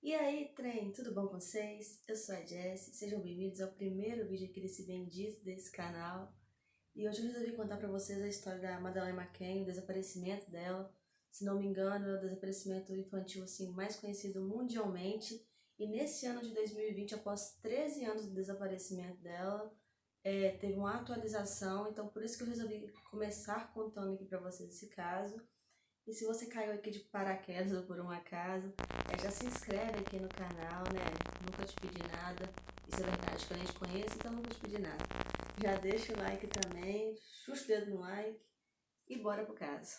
E aí, trem, tudo bom com vocês? Eu sou a Jessie, sejam bem-vindos ao primeiro vídeo aqui desse bendito desse canal. E hoje eu resolvi contar pra vocês a história da Madeleine McCann, o desaparecimento dela. Se não me engano, é o desaparecimento infantil assim, mais conhecido mundialmente. E nesse ano de 2020, após 13 anos do desaparecimento dela, teve uma atualização. Então por isso que eu resolvi começar contando aqui pra vocês esse caso. E se você caiu aqui de paraquedas ou por um acaso, já se inscreve aqui no canal, né? Nunca te pedi nada. Isso é verdade, que eu nem te conheço, então nunca te pedi nada. Já deixa o like também, chucha o dedo no like e bora pro caso.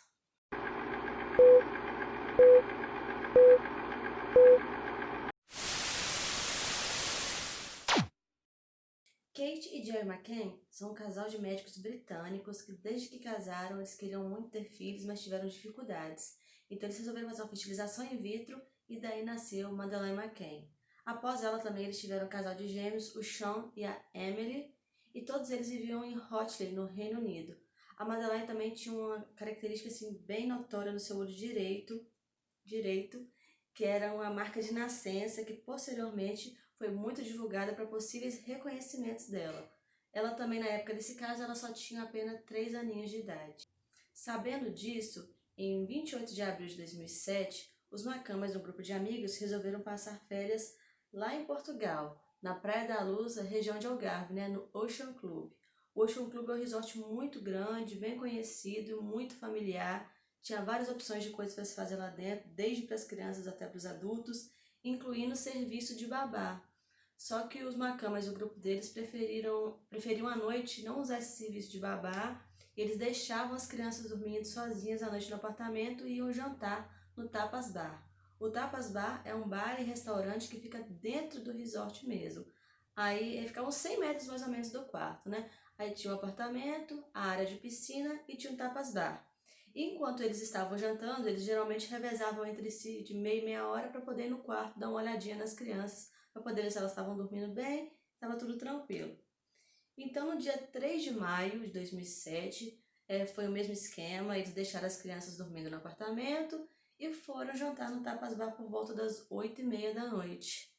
Kate e Jerry McCann são um casal de médicos britânicos que desde que casaram eles queriam muito ter filhos, mas tiveram dificuldades. Então eles resolveram fazer uma fertilização in vitro e daí nasceu Madeleine McCann. Após ela também eles tiveram um casal de gêmeos, o Sean e a Emily, e todos eles viviam em Hotley, no Reino Unido. A Madeleine também tinha uma característica assim, bem notória no seu olho direito, que era uma marca de nascença que posteriormente foi muito divulgada para possíveis reconhecimentos dela. Ela também, na época desse caso, ela só tinha apenas 3 aninhos de idade. Sabendo disso, em 28 de abril de 2007, os Macamas, um grupo de amigos, resolveram passar férias lá em Portugal, na Praia da Luz, região de Algarve, no Ocean Club. O Ocean Club é um resort muito grande, bem conhecido, muito familiar. Tinha várias opções de coisas para se fazer lá dentro, desde para as crianças até para os adultos, incluindo serviço de babá. Só que os Macamas, o grupo deles, preferiam à noite não usar esse serviço de babá. Eles deixavam as crianças dormindo sozinhas à noite no apartamento e iam jantar no Tapas Bar. O Tapas Bar é um bar e restaurante que fica dentro do resort mesmo. Aí ficava uns 100 metros mais ou menos do quarto, né? Aí tinha um apartamento, a área de piscina e tinha um Tapas Bar. Enquanto eles estavam jantando, eles geralmente revezavam entre si de meia e meia hora para poder ir no quarto dar uma olhadinha nas crianças, para poder ver se elas estavam dormindo bem, estava tudo tranquilo. Então, no dia 3 de maio de 2007, foi o mesmo esquema, eles deixaram as crianças dormindo no apartamento e foram jantar no Tapas Bar por volta das 8h30 da noite.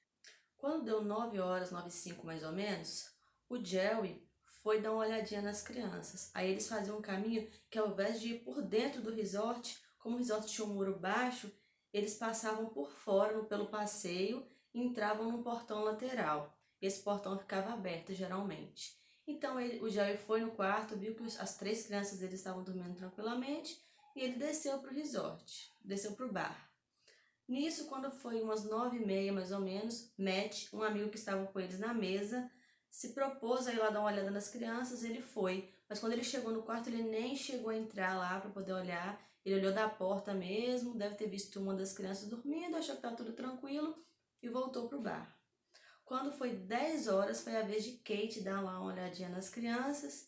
Quando deu 9 horas, 9h05 mais ou menos, o Jerry foi dar uma olhadinha nas crianças. Aí eles faziam um caminho que ao invés de ir por dentro do resort, como o resort tinha um muro baixo, eles passavam por fora pelo passeio e entravam num portão lateral. Esse portão ficava aberto geralmente. Então o Jerry foi no quarto, viu que as 3 crianças dele estavam dormindo tranquilamente e ele desceu para o resort, desceu para o bar. Nisso, quando foi umas 9h30 mais ou menos, Matt, um amigo que estava com eles na mesa, se propôs a ir lá dar uma olhada nas crianças, ele foi. Mas quando ele chegou no quarto, ele nem chegou a entrar lá para poder olhar. Ele olhou da porta mesmo, deve ter visto uma das crianças dormindo, achou que estava tudo tranquilo e voltou para o bar. Quando foi 10 horas, foi a vez de Kate dar lá uma olhadinha nas crianças.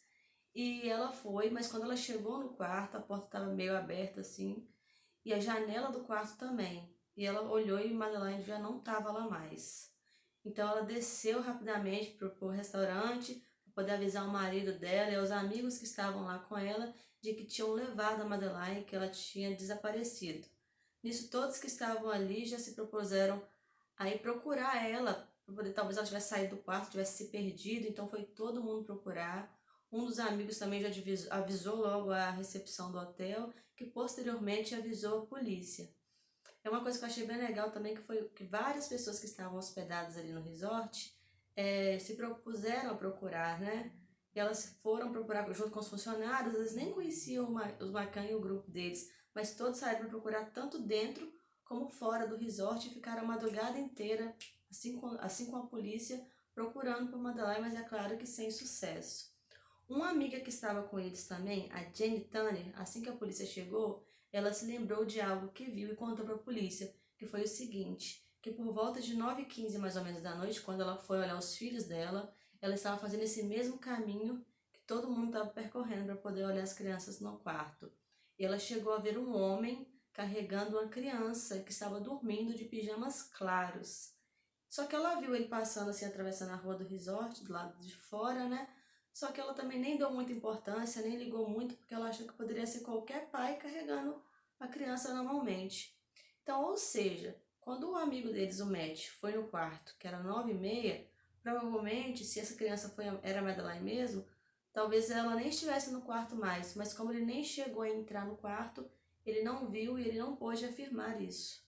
E ela foi, mas quando ela chegou no quarto, a porta estava meio aberta assim, e a janela do quarto também. E ela olhou e Madeleine já não estava lá mais. Então ela desceu rapidamente para o restaurante para poder avisar o marido dela e aos amigos que estavam lá com ela de que tinham levado a Madeleine, que ela tinha desaparecido. Nisso, todos que estavam ali já se propuseram a ir procurar ela, para poder, talvez ela tivesse saído do quarto, tivesse se perdido, então foi todo mundo procurar. Um dos amigos também já avisou logo a recepção do hotel, que posteriormente avisou a polícia. É uma coisa que eu achei bem legal também, que foi que várias pessoas que estavam hospedadas ali no resort se propuseram a procurar, né? E elas foram procurar junto com os funcionários, eles nem conheciam os McCann e o grupo deles, mas todos saíram para procurar tanto dentro como fora do resort e ficaram a madrugada inteira, assim com a polícia, procurando por Madeleine, mas é claro que sem sucesso. Uma amiga que estava com eles também, a Jane Tanner, assim que a polícia chegou, ela se lembrou de algo que viu e contou para a polícia, que foi o seguinte, que por volta de 9h15 mais ou menos da noite, quando ela foi olhar os filhos dela, ela estava fazendo esse mesmo caminho que todo mundo estava percorrendo para poder olhar as crianças no quarto. E ela chegou a ver um homem carregando uma criança que estava dormindo de pijamas claros. Só que ela viu ele passando assim, atravessando a rua do resort, do lado de fora, né? Só que ela também nem deu muita importância, nem ligou muito, porque ela achou que poderia ser qualquer pai carregando a criança normalmente. Então, ou seja, Quando o amigo deles, o Matt, foi no quarto, que era 9h30, provavelmente, se essa criança era a Madeline mesmo, talvez ela nem estivesse no quarto mais, mas como ele nem chegou a entrar no quarto, ele não viu e ele não pôde afirmar isso.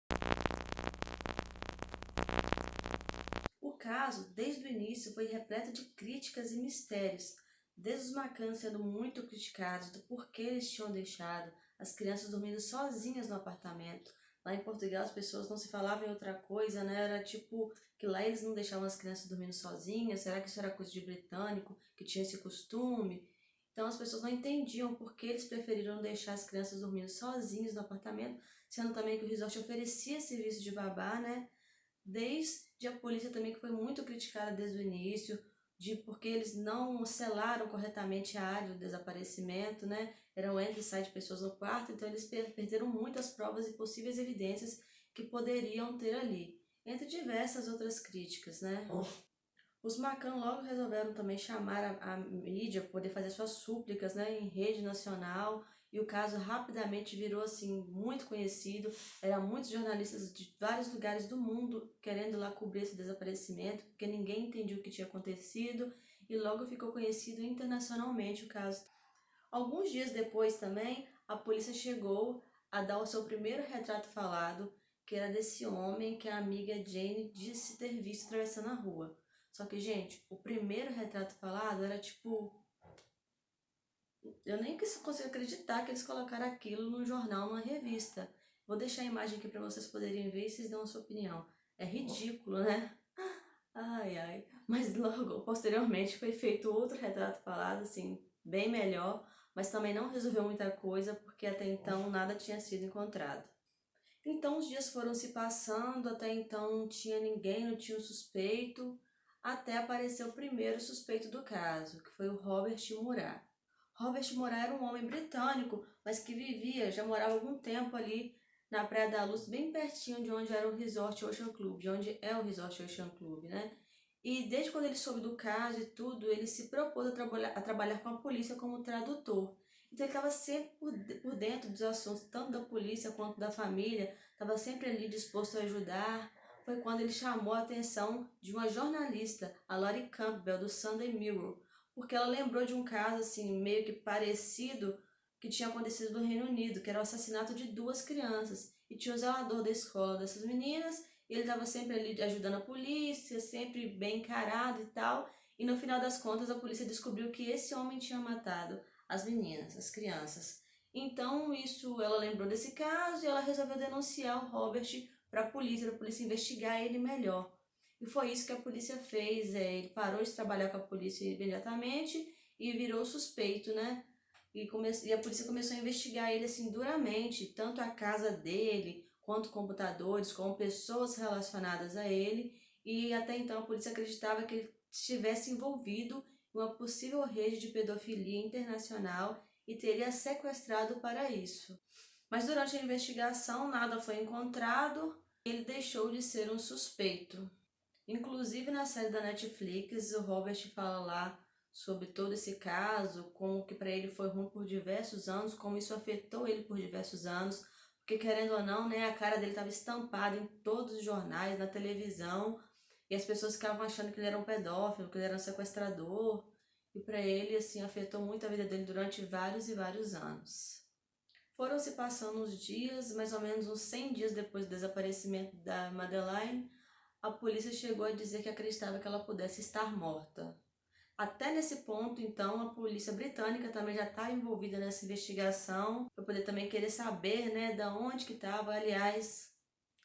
O caso, desde o início, foi repleto de críticas e mistérios, desde os McCann sendo muito criticados do porquê eles tinham deixado as crianças dormindo sozinhas no apartamento. Lá em Portugal as pessoas não se falavam em outra coisa, né? Era tipo que lá eles não deixavam as crianças dormindo sozinhas. Será que isso era coisa de britânico, que tinha esse costume? Então as pessoas não entendiam por que eles preferiram deixar as crianças dormindo sozinhas no apartamento, sendo também que o resort oferecia serviço de babá, né? Desde a polícia também, que foi muito criticada desde o início, porque eles não selaram corretamente a área do desaparecimento, né? Eram entra e sai de pessoas no quarto, então eles perderam muitas provas e possíveis evidências que poderiam ter ali, entre diversas outras críticas, né? Os McCann logo resolveram também chamar a mídia, poder fazer suas súplicas, né, em rede nacional, e o caso rapidamente virou assim muito conhecido. Era muitos jornalistas de vários lugares do mundo querendo ir lá cobrir esse desaparecimento, porque ninguém entendia o que tinha acontecido, e logo ficou conhecido internacionalmente o caso. Alguns dias depois também, a polícia chegou a dar o seu primeiro retrato falado, que era desse homem que a amiga Jane disse ter visto atravessando a rua. Só que, gente, o primeiro retrato falado era tipo... Eu nem consigo acreditar que eles colocaram aquilo num jornal, numa revista. Vou deixar a imagem aqui para vocês poderem ver e vocês dão a sua opinião. É ridículo, né? Ai, ai. Mas logo, posteriormente, foi feito outro retrato falado, assim, bem melhor, mas também não resolveu muita coisa, porque até então nada tinha sido encontrado. Então os dias foram se passando, até então não tinha ninguém, não tinha um suspeito, até apareceu o primeiro suspeito do caso, que foi o Robert Murat. Robert Murat era um homem britânico, mas que vivia, já morava algum tempo ali na Praia da Luz, bem pertinho de onde era o Resort Ocean Club, de onde é o Resort Ocean Club, né? E desde quando ele soube do caso e tudo, ele se propôs a trabalhar com a polícia como tradutor. Então ele estava sempre por dentro dos assuntos, tanto da polícia quanto da família, estava sempre ali disposto a ajudar. Foi quando ele chamou a atenção de uma jornalista, a Lori Campbell, do Sunday Mirror, porque ela lembrou de um caso assim meio que parecido que tinha acontecido no Reino Unido, que era o assassinato de 2 crianças. E tinha o zelador da escola dessas meninas, e ele estava sempre ali ajudando a polícia, sempre bem encarado e tal. E no final das contas a polícia descobriu que esse homem tinha matado as meninas, as crianças. Então isso, ela lembrou desse caso e ela resolveu denunciar o Robert para a polícia investigar ele melhor. E foi isso que a polícia fez, ele parou de trabalhar com a polícia imediatamente e virou suspeito, né? E a polícia começou a investigar ele assim duramente, tanto a casa dele, quanto computadores, como pessoas relacionadas a ele, e até então a polícia acreditava que ele estivesse envolvido em uma possível rede de pedofilia internacional e teria sequestrado para isso. Mas durante a investigação nada foi encontrado e ele deixou de ser um suspeito. Inclusive na série da Netflix, o Robert fala lá sobre todo esse caso, como que para ele foi ruim por diversos anos, como isso afetou ele por diversos anos, porque querendo ou não, né, a cara dele estava estampada em todos os jornais, na televisão, e as pessoas ficavam achando que ele era um pedófilo, que ele era um sequestrador, e para ele, assim, afetou muito a vida dele durante vários e vários anos. Foram se passando os dias, mais ou menos uns 100 dias depois do desaparecimento da Madeline, a polícia chegou a dizer que acreditava que ela pudesse estar morta. Até nesse ponto, então, a polícia britânica também já estava envolvida nessa investigação, para poder também querer saber, né, da onde que estava. Aliás,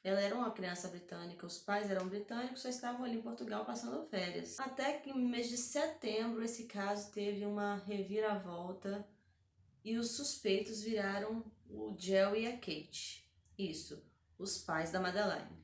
ela era uma criança britânica, os pais eram britânicos, só estavam ali em Portugal passando férias. Até que no mês de setembro esse caso teve uma reviravolta e os suspeitos viraram o Joe e a Kate. Isso, os pais da Madeline.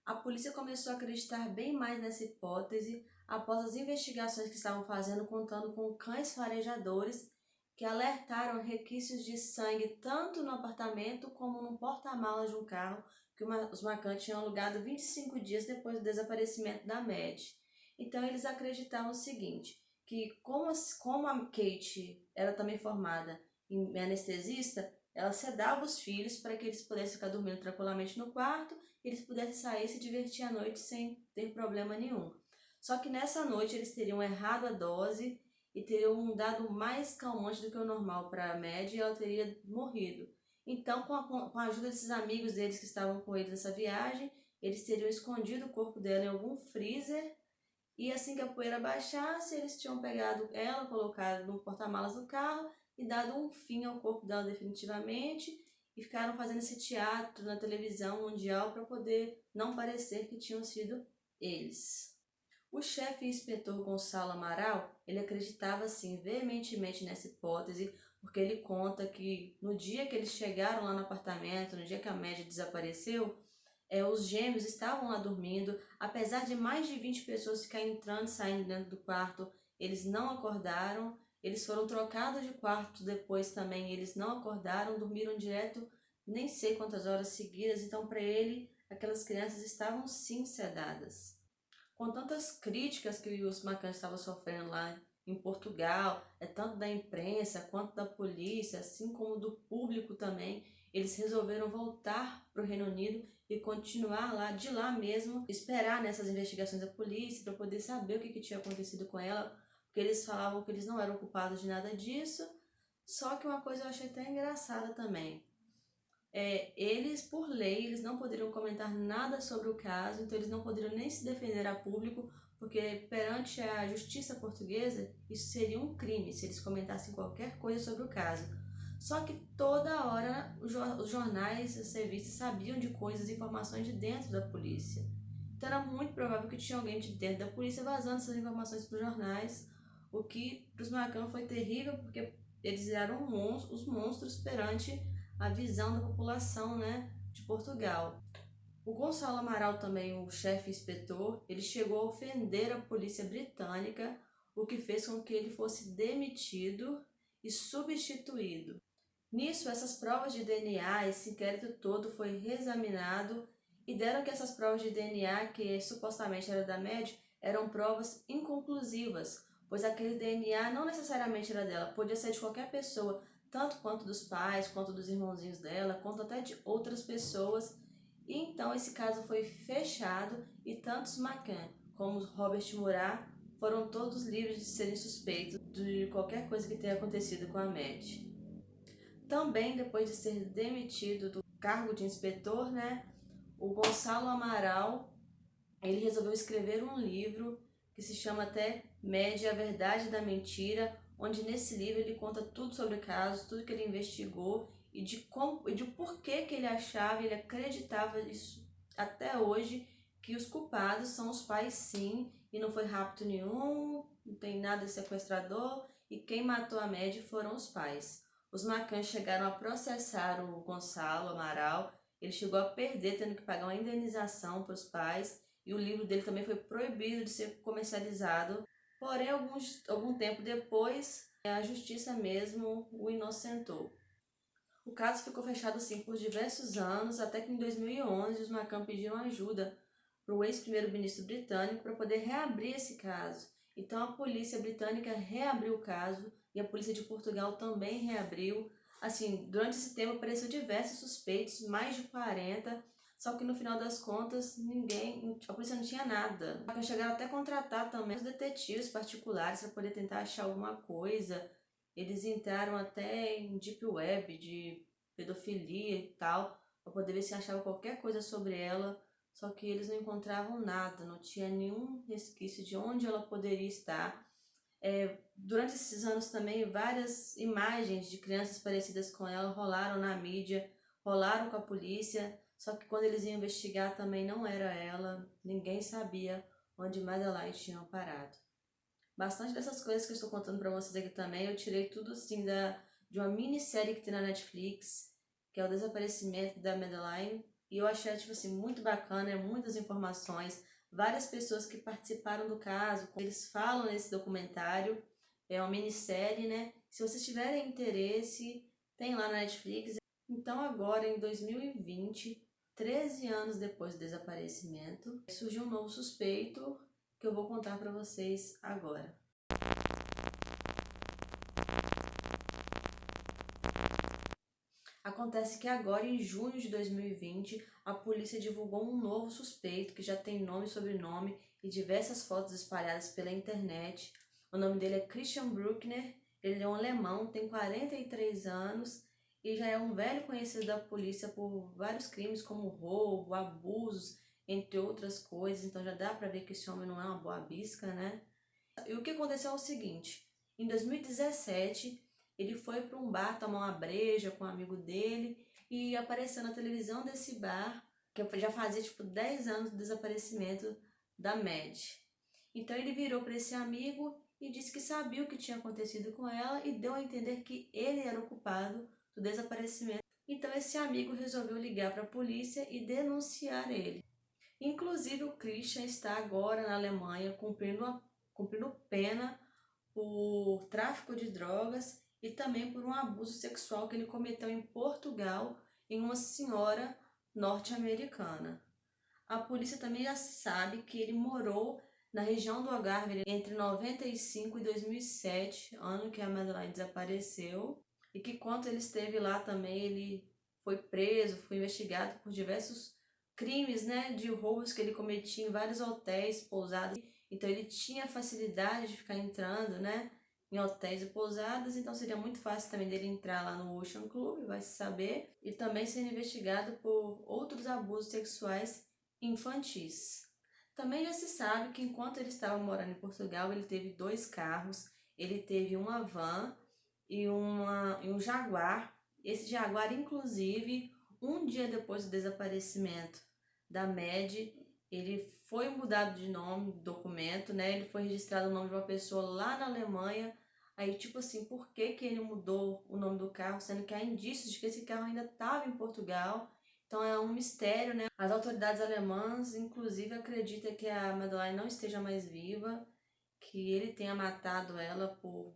A polícia começou a acreditar bem mais nessa hipótese após as investigações que estavam fazendo, contando com cães farejadores que alertaram requisitos de sangue tanto no apartamento como no porta-malas de um carro que os McCann tinham alugado 25 dias depois do desaparecimento da Maddie. Então eles acreditavam o seguinte, que como a Kate era também formada em anestesista, ela sedava os filhos para que eles pudessem ficar dormindo tranquilamente no quarto e eles pudessem sair e se divertir à noite sem ter problema nenhum. Só que nessa noite eles teriam errado a dose e teriam dado mais calmante do que o normal para a Mad e ela teria morrido. Então, com a ajuda desses amigos deles que estavam com eles nessa viagem, eles teriam escondido o corpo dela em algum freezer e assim que a poeira baixasse, eles tinham pegado ela, colocado no porta-malas do carro e dado um fim ao corpo dela definitivamente e ficaram fazendo esse teatro na televisão mundial para poder não parecer que tinham sido eles. O chefe inspetor Gonçalo Amaral, ele acreditava assim veementemente nessa hipótese, porque ele conta que no dia que eles chegaram lá no apartamento, no dia que a Média desapareceu, os gêmeos estavam lá dormindo, apesar de mais de 20 pessoas ficarem entrando e saindo dentro do quarto, eles não acordaram, eles foram trocados de quarto depois também, eles não acordaram, dormiram direto, nem sei quantas horas seguidas, então para ele, aquelas crianças estavam sim sedadas. Com tantas críticas que os Macan estavam sofrendo lá em Portugal, tanto da imprensa quanto da polícia, assim como do público também, eles resolveram voltar para o Reino Unido e continuar lá, de lá mesmo, esperar nessas investigações da polícia para poder saber o que tinha acontecido com ela, porque eles falavam que eles não eram culpados de nada disso. Só que uma coisa eu achei até engraçada também. Eles, por lei, eles não poderiam comentar nada sobre o caso, então eles não poderiam nem se defender a público, porque perante a justiça portuguesa, isso seria um crime se eles comentassem qualquer coisa sobre o caso. Só que toda hora os jornais, as revistas sabiam de coisas, informações de dentro da polícia. Então era muito provável que tinha alguém de dentro da polícia vazando essas informações para os jornais, o que para os Macan foi terrível, porque eles viraram os monstros perante a visão da população, né, de Portugal. O Gonçalo Amaral também, o chefe inspetor, ele chegou a ofender a polícia britânica, o que fez com que ele fosse demitido e substituído. Nisso, essas provas de DNA, esse inquérito todo foi reexaminado e deram que essas provas de DNA, que supostamente era da Mad, eram provas inconclusivas, pois aquele DNA não necessariamente era dela, podia ser de qualquer pessoa, tanto quanto dos pais, quanto dos irmãozinhos dela, quanto até de outras pessoas. E então esse caso foi fechado e tanto os Macan como os Robert Murat foram todos livres de serem suspeitos de qualquer coisa que tenha acontecido com a Mad. Também, depois de ser demitido do cargo de inspetor, né, o Gonçalo Amaral, ele resolveu escrever um livro que se chama até Mad, a Verdade da Mentira, onde nesse livro ele conta tudo sobre o caso, tudo que ele investigou e de porquê que ele achava, ele acreditava isso até hoje, que os culpados são os pais sim, e não foi rapto nenhum, não tem nada de sequestrador, e quem matou a Mad foram os pais. Os Macan chegaram a processar o Gonçalo Amaral, ele chegou a perder, tendo que pagar uma indenização para os pais, e o livro dele também foi proibido de ser comercializado. Porém, algum tempo depois, a justiça mesmo o inocentou. O caso ficou fechado assim por diversos anos, até que em 2011 os Macan pediram ajuda para o ex-primeiro-ministro britânico para poder reabrir esse caso. Então a polícia britânica reabriu o caso e a polícia de Portugal também reabriu. Assim, durante esse tempo apareceu diversos suspeitos, mais de 40, só que no final das contas a polícia não tinha nada. Chegaram até a contratar também os detetives particulares para poder tentar achar alguma coisa. Eles entraram até em deep web de pedofilia e tal, para poder ver se achavam qualquer coisa sobre ela, só que eles não encontravam nada, não tinha nenhum resquício de onde ela poderia estar. Durante esses anos também, várias imagens de crianças parecidas com ela rolaram na mídia, rolaram com a polícia, só que quando eles iam investigar também não era ela, ninguém sabia onde Madeleine tinha parado. Bastante dessas coisas que eu estou contando para vocês aqui também, eu tirei tudo assim de uma minissérie que tem na Netflix, que é o Desaparecimento da Madeleine, e eu achei tipo assim muito bacana, muitas informações, várias pessoas que participaram do caso, eles falam nesse documentário, é uma minissérie, né? Se vocês tiverem interesse, tem lá na Netflix. Então agora em 2020, 13 anos depois do desaparecimento, surgiu um novo suspeito que eu vou contar para vocês agora. Acontece que agora, em junho de 2020, a polícia divulgou um novo suspeito que já tem nome e sobrenome e diversas fotos espalhadas pela internet. O nome dele é Christian Bruckner, ele é um alemão, tem 43 anos e já é um velho conhecido da polícia por vários crimes como roubo, abusos, entre outras coisas. Então já dá pra ver que esse homem não é uma boa bisca, né? E o que aconteceu é o seguinte: em 2017, ele foi para um bar tomar uma breja com um amigo dele e apareceu na televisão desse bar, que já fazia tipo 10 anos do desaparecimento da Mad. Então ele virou para esse amigo e disse que sabia o que tinha acontecido com ela e deu a entender que ele era o culpado do desaparecimento. Então esse amigo resolveu ligar para a polícia e denunciar ele. Inclusive o Christian está agora na Alemanha cumprindo pena por tráfico de drogas e também por um abuso sexual que ele cometeu em Portugal em uma senhora norte-americana. A polícia também já sabe que ele morou na região do Algarve entre 95 e 2007, ano que a Madeleine desapareceu, e que quando ele esteve lá também ele foi preso, foi investigado por diversos crimes, né, de roubos que ele cometia em vários hotéis, pousadas. Então ele tinha facilidade de ficar entrando, né, em hotéis e pousadas, então seria muito fácil também dele entrar lá no Ocean Club, vai se saber, e também sendo investigado por outros abusos sexuais infantis. Também já se sabe que enquanto ele estava morando em Portugal, ele teve 2 carros, ele teve uma van e um Jaguar. Esse Jaguar, inclusive, um dia depois do desaparecimento da Mad, ele foi mudado de nome, documento, né? Ele foi registrado o nome de uma pessoa lá na Alemanha. Aí, tipo assim, por que que ele mudou o nome do carro, sendo que há indícios de que esse carro ainda estava em Portugal? Então é um mistério, né? As autoridades alemãs, inclusive, acreditam que a Madeleine não esteja mais viva, que ele tenha matado ela por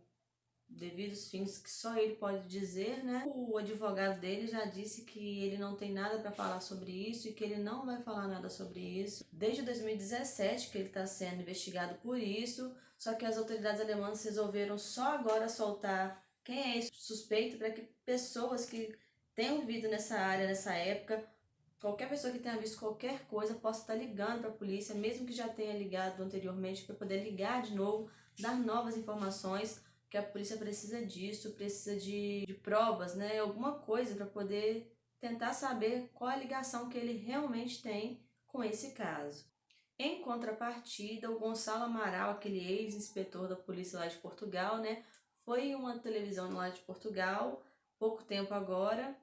devidos fins que só ele pode dizer, né? O advogado dele já disse que ele não tem nada para falar sobre isso e que ele não vai falar nada sobre isso. Desde 2017 que ele está sendo investigado por isso, só que as autoridades alemãs resolveram só agora soltar quem é esse suspeito para que pessoas que tenham vivido nessa área, nessa época, qualquer pessoa que tenha visto qualquer coisa possa estar ligando para a polícia, mesmo que já tenha ligado anteriormente, para poder ligar de novo, dar novas informações, que a polícia precisa disso, precisa de provas, né? Alguma coisa para poder tentar saber qual a ligação que ele realmente tem com esse caso. Em contrapartida, o Gonçalo Amaral, aquele ex-inspetor da polícia lá de Portugal, né? Foi em uma televisão lá de Portugal, pouco tempo agora,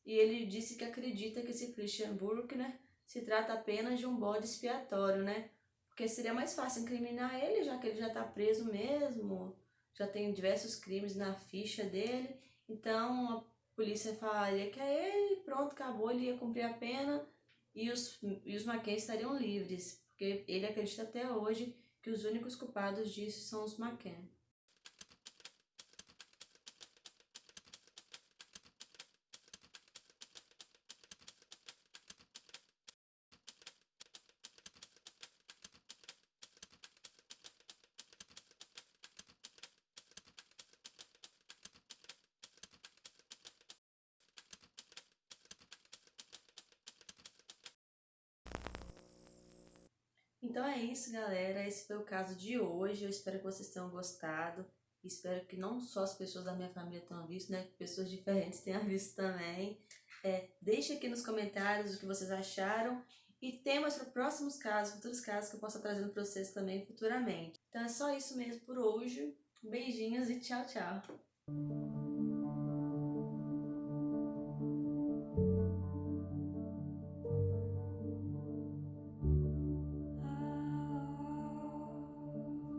e ele disse que acredita que esse Christian Bruckner se trata apenas de um bode expiatório, né? Porque seria mais fácil incriminar ele, já que ele já está preso mesmo, já tem diversos crimes na ficha dele, então a polícia falaria que é ele, pronto, acabou, ele ia cumprir a pena e os Mackenzie estariam livres, porque ele acredita até hoje que os únicos culpados disso são os McCann. Então é isso, galera. Esse foi o caso de hoje. Eu espero que vocês tenham gostado. Espero que não só as pessoas da minha família tenham visto, né? Que pessoas diferentes tenham visto também. Deixe aqui nos comentários o que vocês acharam e temas para próximos casos, futuros casos que eu possa trazer para vocês também futuramente. Então é só isso mesmo por hoje. Beijinhos e tchau, tchau.